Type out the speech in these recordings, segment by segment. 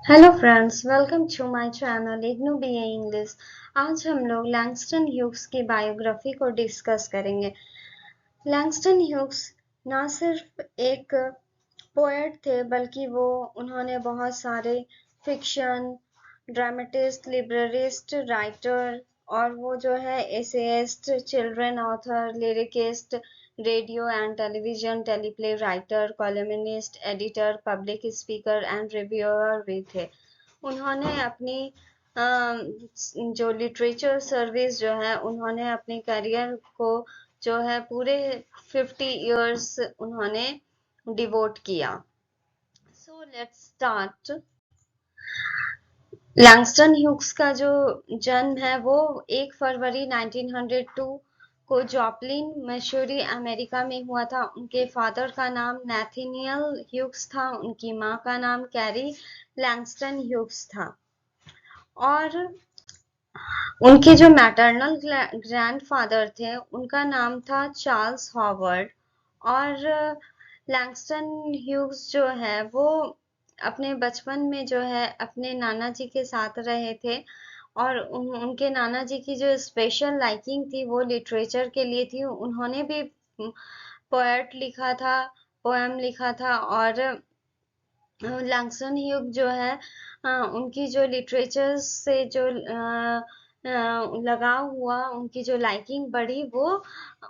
Hello friends, welcome to my channel IGNOU BA English. आज हम लोग लैंगस्टन ह्यूग्स की बायोग्राफी को डिस्कस करेंगे। लैंगस्टन ह्यूग्स ना सिर्फ एक पोएट थे बल्कि उन्होंने बहुत सारे फिक्शन, ड्रामेटिस्ट, लिबरलिस्ट, राइटर और वो जो है essayist, children author, lyricist, radio and television teleplay writer, columnist, editor, public speaker and reviewer भी थे। उन्होंने अपनी जो लिटरेचर सर्विस जो है उन्होंने अपने करियर को जो है पूरे 50 इयर्स उन्होंने डिवोट किया। So let's start. Langston Hughes का जो जन्म है वो 1 फरवरी 1902 को जॉपलिन, मिसूरी, अमेरिका में हुआ था। उनके फादर का नाम नैथनियल ह्यूग्स था, उनकी माँ का नाम कैरी लैंगस्टन ह्यूग्स था। और उनके जो मैटरनल ग्रैंडफादर थे उनका नाम था चार्ल्स हॉवर्ड। और लैंगस्टन ह्यूग्स जो है वो अपने बचपन में जो है अपने नाना जी के साथ रहे थे। और उनके नाना जी की जो स्पेशल लाइकिंग थी वो लिटरेचर के लिए थी। उन्होंने भी पोएट लिखा था, पोएम लिखा था। और लैंगस्टन ह्यूग जो है उनकी जो लिटरेचर से जो लगाव हुआ, उनकी जो लाइकिंग बढ़ी वो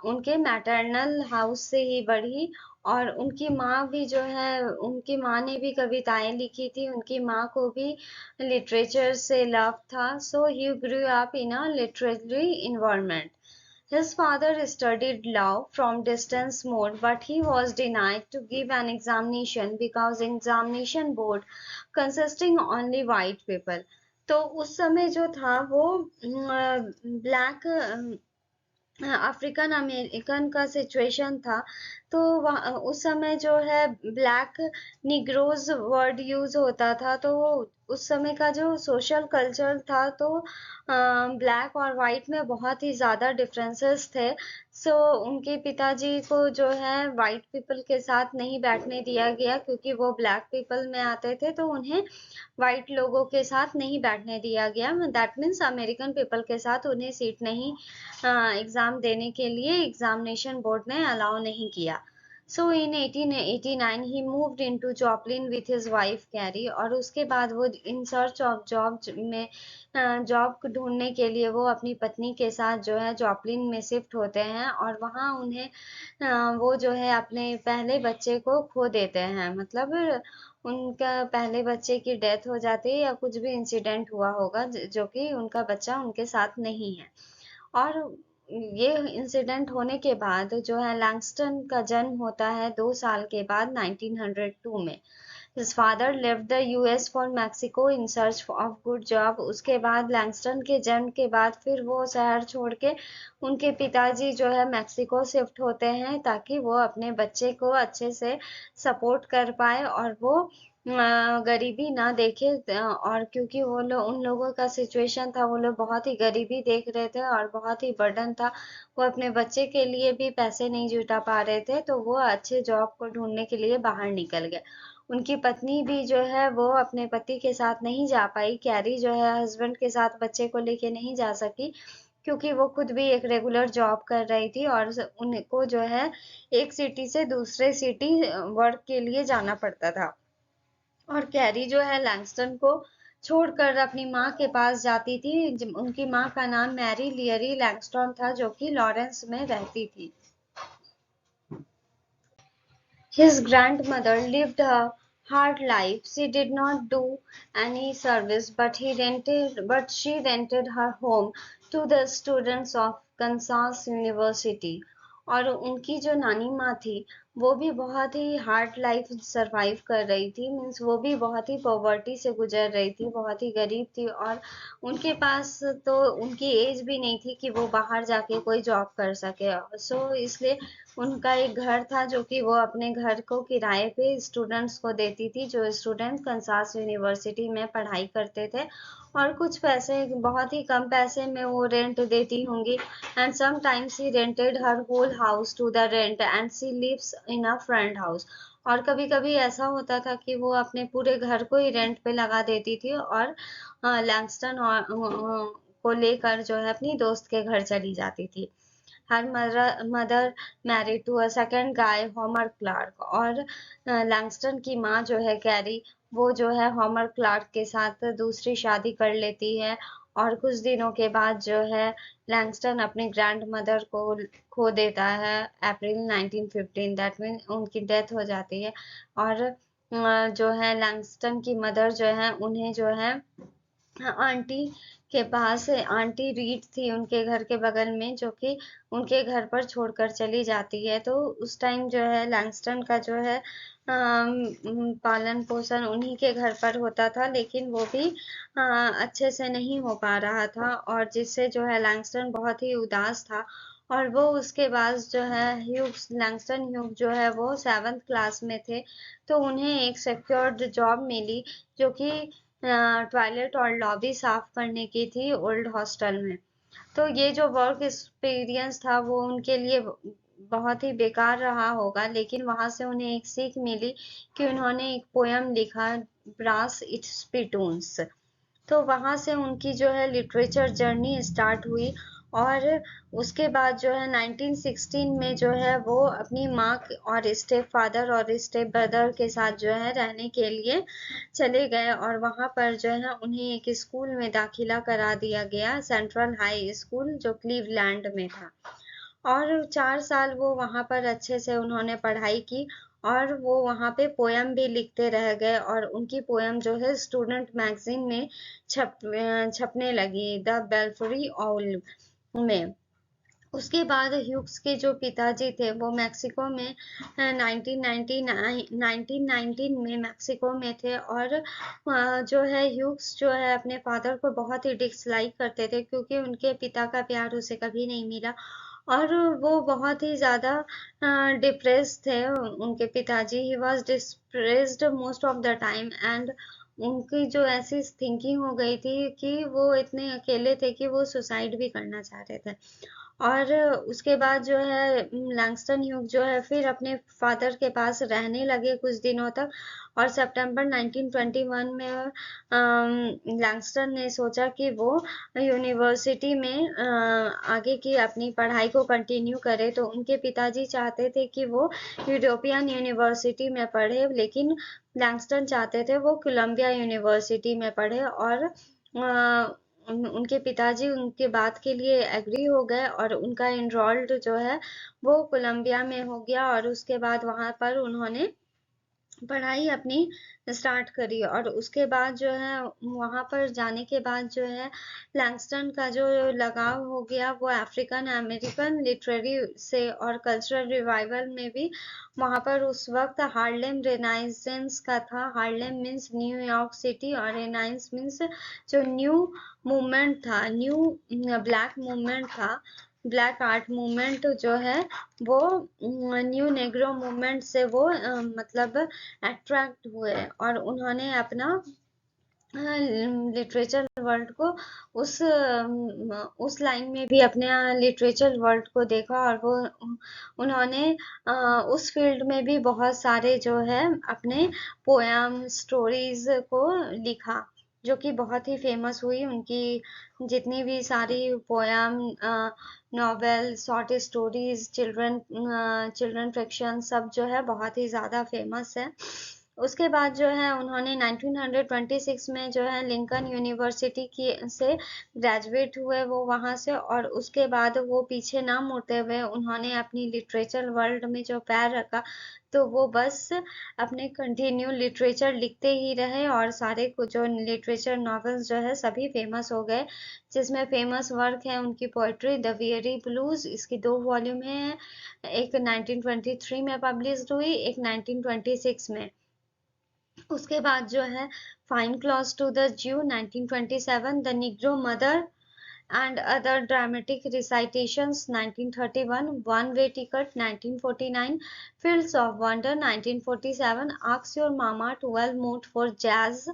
उनके मैटरनल हाउस से ही बढ़ी। और उनकी माँ भी जो है, उनकी माँ ने भी कविताएं लिखी थी, उनकी माँ को भी लिटरेचर से लव था। So he grew up in a literary environment. His father studied law from distance mode, but he was denied to give an examination because examination board consisting only white people। तो उस समय जो था वो black African American का situation था। तो उस समय जो है ब्लैक निग्रोज वर्ड यूज होता था। तो उस समय का जो सोशल कल्चर था तो ब्लैक और वाइट में बहुत ही ज्यादा डिफरेंसेस थे। सो उनके पिताजी को जो है वाइट पीपल के साथ नहीं बैठने दिया गया क्योंकि वो ब्लैक पीपल में आते थे, तो उन्हें वाइट लोगों के साथ नहीं बैठने दिया गया। दैट मीन्स अमेरिकन पीपल के साथ उन्हें सीट नहीं, एग्जाम देने के लिए एग्जामिनेशन बोर्ड ने अलाउ नहीं किया। So in 1889 he moved into Joplin with his wife Carrie. और उसके बाद वो इन सर्च ऑफ जॉब में जॉब ढूंढने के लिए वो अपनी पत्नी के साथ जो है जॉपलिन में शिफ्ट होते हैं। और वहाँ उन्हें वो जो है अपने पहले बच्चे को खो देते हैं। मतलब उनका पहले बच्चे की डेथ हो जाती है या कुछ भी इंसिडेंट हुआ होगा जो कि उनका बच्चा उनके साथ नहीं है। और ये इंसिडेंट होने के बाद जो है लैंगस्टन का जन्म होता है 2 साल के बाद 1902 में। His father left the US for Mexico in search of good job। उसके बाद लैंगस्टन के जन्म के बाद फिर वो शहर छोड़ के उनके पिताजी जो है मेक्सिको शिफ्ट होते हैं ताकि वो अपने बच्चे को अच्छे से सपोर्ट कर पाए और वो गरीबी ना देखे। और क्योंकि वो लोग, उन लोगों का सिचुएशन था, वो लोग बहुत ही गरीबी देख रहे थे और बहुत ही बर्डन था। वो अपने बच्चे के लिए भी पैसे नहीं जुटा पा रहे थे, तो वो अच्छे जॉब को ढूंढने के लिए बाहर निकल गए। उनकी पत्नी भी जो है वो अपने पति के साथ नहीं जा पाई। कैरी जो है हस्बैंड के साथ बच्चे को लेके नहीं जा सकी क्योंकि वो खुद भी एक रेगुलर जॉब कर रही थी और उनको जो है एक सिटी से दूसरे सिटी वर्क के लिए जाना पड़ता था। और कैरी जो है लैंगस्टन को छोड़कर अपनी माँ के पास जाती थी। उनकी माँ का नाम मैरी लियरी लैंगस्टन था जो कि लॉरेंस में रहती थी। His grandmother lived a hard life. She did not do any service, but she rented her home to the students of Kansas University। और उनकी जो नानी माँ थी वो भी बहुत ही हार्ड लाइफ सरवाइव कर रही थी। मीन्स वो भी बहुत ही पॉवर्टी से गुजर रही थी, बहुत ही गरीब थी। और उनके पास तो उनकी एज भी नहीं थी कि वो बाहर जाके कोई जॉब कर सके। सो इसलिए उनका एक घर था जो कि वो अपने घर को किराए पे स्टूडेंट्स को देती थी, जो स्टूडेंट कंसास यूनिवर्सिटी में पढ़ाई करते थे। और कुछ पैसे, बहुत ही कम पैसे में वो रेंट देती होंगी। And sometimes he rented her whole house to the rent and she lives in a friend house. और कभी कभी ऐसा होता था कि वो अपने पूरे घर को ही रेंट पे लगा देती थी और लैंगस्टन और को लेकर जो है अपनी दोस्त के घर चली जाती थी। Her mother married to a second guy Homer Clark, और लैंगस्टन की माँ जो है कैरी, वो जो है होमर क्लार्क के साथ दूसरी शादी कर लेती है। और कुछ दिनों के बाद जो है लैंगस्टन अपने ग्रैंड मदर को खो देता है अप्रैल 1915, दैट मीन उनकी डेथ हो जाती है। और जो है लैंगस्टन की मदर जो है उन्हें जो है आंटी के पास, आंटी रीड थी उनके घर के बगल में, जो कि उनके घर पर छोड़कर चली जाती है। तो उस टाइम जो है लैंगस्टन का जो है पालन पोषण उन्हीं के घर पर होता था, लेकिन वो भी अच्छे से नहीं हो पा रहा था, और जिससे जो है लैंगस्टन बहुत ही उदास था। और वो उसके बाद जो है ह्यूग्स, लैंगस्टन ह्यूग जो है वो 7th क्लास में थे, तो उन्हें एक सिक्योर्ड जॉब मिली, जो कि टॉयलेट और लॉबी साफ करने की थी ओल्ड हॉस्टल में। तो ये जो वर्क एक्सपीरियंस था वो उनके लिए बहुत ही बेकार रहा होगा, लेकिन वहां से उन्हें एक सीख मिली कि उन्होंने एक पोयम लिखा, ब्रास इट स्पिटून्स। तो वहां से उनकी जो है लिटरेचर जर्नी स्टार्ट हुई। और उसके बाद जो है 1916 में जो है वो अपनी माँ और स्टेप फादर और स्टेप ब्रदर के साथ जो है रहने के लिए चले गए, और वहां पर जो है उन्हें एक स्कूल में दाखिला करा दिया गया, सेंट्रल हाई स्कूल, जो क्लीवलैंड में था। और 4 साल वो वहां पर अच्छे से उन्होंने पढ़ाई की, और वो वहां पे पोयम भी लिखते रह गए, और उनकी पोयम जो है स्टूडेंट मैगजीन में छपने लगी, द बेल्फरी ऑल में। उसके बाद ह्यूग्स के जो पिताजी थे वो मैक्सिको में 1919 में मैक्सिको में थे। और जो है ह्यूग्स जो है अपने फादर को बहुत ही डिसलाइक करते थे, क्योंकि उनके पिता का प्यार उसे कभी नहीं मिला, और वो बहुत ही ज्यादा डिप्रेस थे। उनके पिताजी, he was depressed most of the time, and उनकी जो ऐसी थिंकिंग हो गई थी कि वो इतने अकेले थे कि वो सुसाइड भी करना चाहते थे। और उसके बाद जो है लैंगस्टन ह्यूग जो है फिर अपने फादर के पास रहने लगे कुछ दिनों तक। और सितंबर 1921 में लैंगस्टन ने सोचा कि वो यूनिवर्सिटी में आगे की अपनी पढ़ाई को कंटिन्यू करे। तो उनके पिताजी चाहते थे कि वो यूरोपियन यूनिवर्सिटी में पढ़े, लेकिन लैंगस्टन चाहते थे वो कोलंबिया यूनिवर्सिटी में पढ़े। और उनके पिताजी उनके बात के लिए एग्री हो गए, और उनका एनरोल्ड जो है वो कोलंबिया में हो गया, और उसके बाद वहां पर उन्होंने पढ़ाई अपनी स्टार्ट करी। और उसके बाद जो है वहां पर जाने के बाद जो है लैंगस्टन का जो लगाव हो गया वो अफ्रीकन अमेरिकन लिटरेरी से, और कल्चरल रिवाइवल में भी। वहां पर उस वक्त हार्लेम रेनाइजेंस का था। हार्लेम मीन्स न्यूयॉर्क सिटी, और रेनाइंस मीन्स जो न्यू मूवमेंट था, न्यू ब्लैक मूवमेंट था। ब्लैक आर्ट मूवमेंट जो है वो न्यू नेग्रो मूवमेंट से वो मतलब अट्रैक्ट हुए, और उन्होंने अपना लिटरेचर वर्ल्ड को उस उस लाइन में भी अपने लिटरेचर वर्ल्ड को देखा, और वो उन्होंने उस फील्ड में भी बहुत सारे जो है अपने पोयम स्टोरीज को लिखा, जो कि बहुत ही फेमस हुई। उनकी जितनी भी सारी poem, novel, short stories, children fiction, सब जो है बहुत ही ज्यादा फेमस है। उसके बाद जो है उन्होंने 1926 में जो है लिंकन यूनिवर्सिटी की से ग्रेजुएट हुए वो वहां से। और उसके बाद वो पीछे ना मुड़ते हुए उन्होंने अपनी लिटरेचर वर्ल्ड में जो पैर रखा, तो वो बस अपने कंटिन्यू लिटरेचर लिखते ही रहे, और सारे कुछ जो लिटरेचर नॉवेल्स जो है सभी फेमस हो गए। जिसमें फेमस वर्क है उनकी पोएट्री द वेरी ब्लूज, इसकी 2 वॉल्यूम है, एक 1923 में पब्लिश्ड हुई, एक 1926 में। उसके बाद जो है फाइन क्लॉज टू द ज्यू 1927, the Negro mother and other dramatic recitations 1931, one way ticket 1949, fields of wonder 1947, ask your mama 12 mood for jazz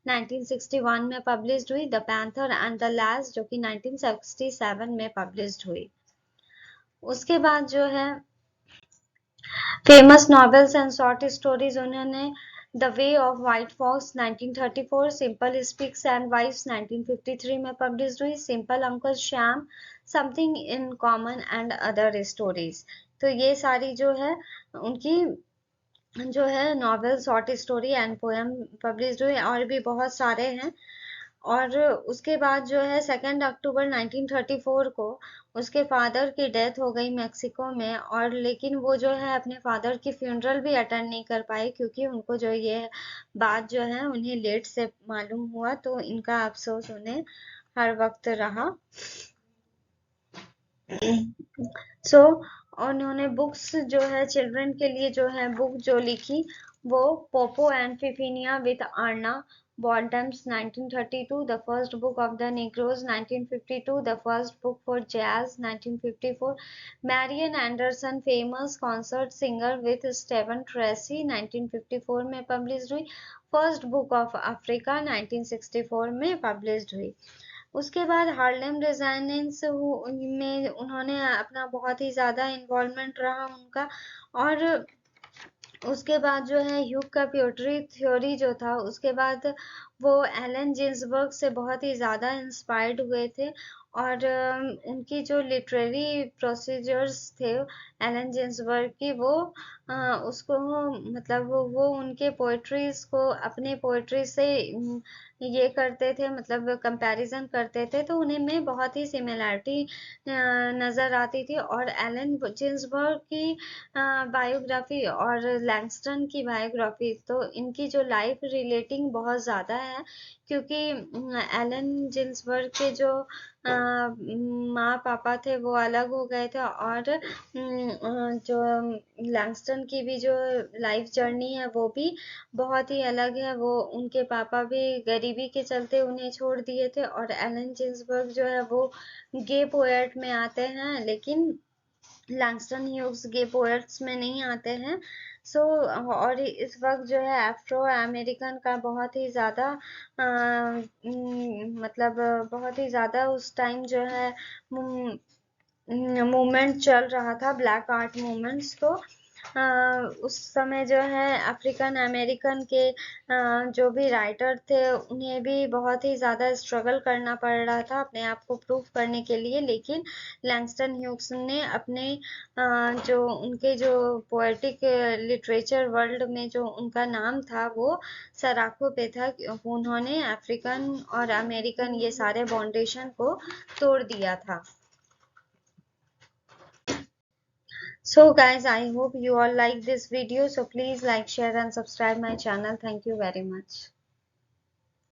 1961 में published हुई, the panther and the lass जो कि 1967 में published हुई। उसके बाद जो है famous novels and short stories उन्होंने the way of white fox 1934, simple speaks and wives 1953 में पब्लिश हुई, simple uncle Sam, something in common and other stories. तो ये सारी जो है उनकी जो है novel, short story and poem publish हुए, और भी बहुत सारे हैं। और उसके बाद जो है 2 अक्टूबर 1934 को उसके फादर की डेथ हो गई मेक्सिको में, और लेकिन वो जो है अपने फादर की फ्यूनरल भी अटेंड नहीं कर पाए, क्योंकि उनको जो ये बात जो है उन्हें लेट से मालूम हुआ, तो इनका अफसोस उन्हें हर वक्त रहा। सो उन्होंने बुक्स जो है चिल्ड्रन के लिए जो है बुक जो लिखी वो Popo and Fifina with Arna Bontemps 1932, the first book of the negroes 1952, the first book for jazz 1954, Marian Anderson famous concert singer with Steven Tracy 1954 में पब्लिश हुई, फर्स्ट बुक ऑफ अफ्रीका 1964 में publish हुई। उसके बाद Harlem resonance में उन्होंने अपना बहुत ही ज़्यादा इन्वॉल्वमेंट रहा उनका। और उसके बाद जो है ह्यूग का पोएट्री थ्योरी जो था, उसके बाद वो एलन जिन्सबर्ग से बहुत ही ज़्यादा इंस्पायर्ड हुए थे, और उनकी जो लिटरेरी प्रोसीजर्स थे एलन जिन्सबर्ग की, वो उसको मतलब वो उनके पोएट्रीज को अपने पोएट्री से ये करते थे, मतलब कंपैरिजन करते थे, तो उन्हें में बहुत ही सिमिलैरिटी नज़र आती थी। और एलन जिन्सबर्ग की बायोग्राफी और लैंगस्टन की बायोग्राफी, तो इनकी जो लाइफ रिलेटिंग बहुत ज़्यादा है, क्योंकि एलन जिन्सबर्ग के जो माँ पापा थे वो अलग हो गए थे, और जो लैंगस्टन की भी जो लाइफ जर्नी है वो भी बहुत ही अलग है। वो उनके पापा भी गरीबी के चलते उन्हें छोड़ दिए थे, और एलन जिन्सबर्ग जो है वो गे पोएट में आते हैं, लेकिन लैंगस्टन ह्यूग्स गे पोएट्स में नहीं आते हैं। सो और इस वक्त जो है अफ्रो अमेरिकन का बहुत ही ज़्यादा मतलब बहुत ही ज़्यादा उस टाइम जो है मूवमेंट चल रहा था, ब्लैक आर्ट मूवमेंट्स। तो उस समय जो है अफ्रीकन अमेरिकन के जो भी राइटर थे उन्हें भी बहुत ही ज़्यादा स्ट्रगल करना पड़ रहा था अपने आप को प्रूव करने के लिए, लेकिन लैंगस्टन ह्यूग्स ने अपने जो उनके जो पोएटिक लिटरेचर वर्ल्ड में जो उनका नाम था वो सराखों पे था। उन्होंने अफ्रीकन और अमेरिकन ये सारे बाउंडेशन को तोड़ दिया था। So guys, I hope you all like this video. So please like, share and subscribe my channel. Thank you very much.